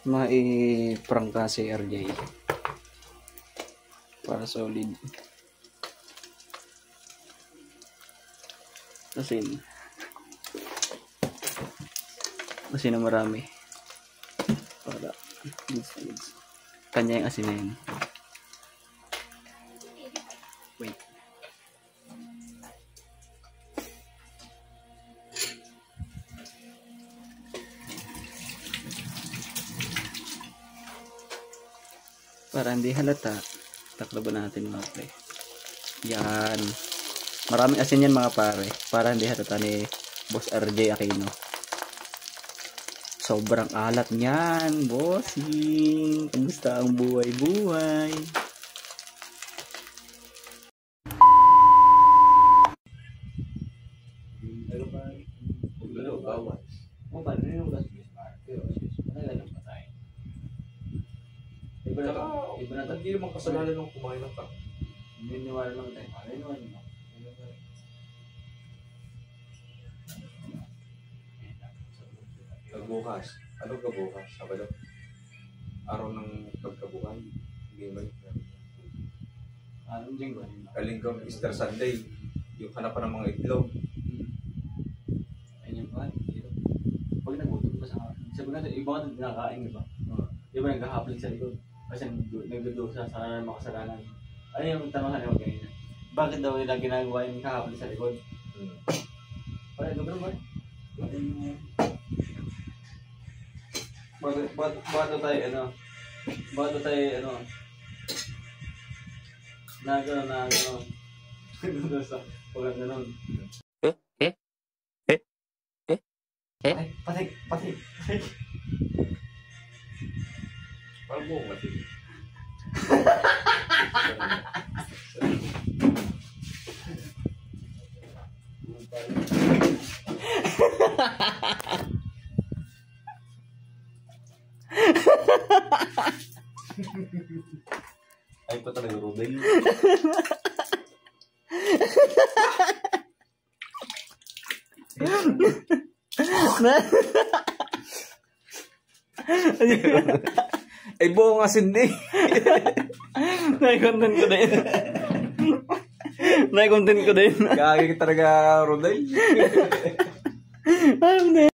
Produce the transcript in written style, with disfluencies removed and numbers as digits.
Mai-prangka si RJ para solid. Asin na marami para kanya yung asin na yun. Wait. Para hindi halata, takloban natin mga pre. Yan. Maraming asin yan mga pare. Para hindi halata ni Boss RJ Aquino. Sobrang alat niyan, bossing. Kamusta ang buhay-buhay? Hindi naman kasalanan ng kumain ng karne. Niniwala lang tayo. Niniwala mo. Nagbukas. Ano kabukas? Sabado? Araw ng pagkabuhay. Hindi ba yun? Anong linggo? Kalinggo, Easter Sunday. Yung hanapan ng mga itlog. Ayun yung pan. Pag nagutom ka sa sabi natin, iba ka na nakain, di ba? Di ba naghahaplik sa likod? Kasi nagdudusa sa makasalanan. Ano yung tanongan naman ganyan? Bakit daw nila ginagawa yung kahaplik sa likod? Pare, dobro ba? Bato tayo, ano? Bato tayo, ano? Nagano. Nagdudusa. Pagkat na nun. Ay, patik. Parang buong mati. Ay pa talaga Rubel. Ay buong asin din. Nai-content ko din. Nai-content ko din. Gagi ka talaga Rubel. Ano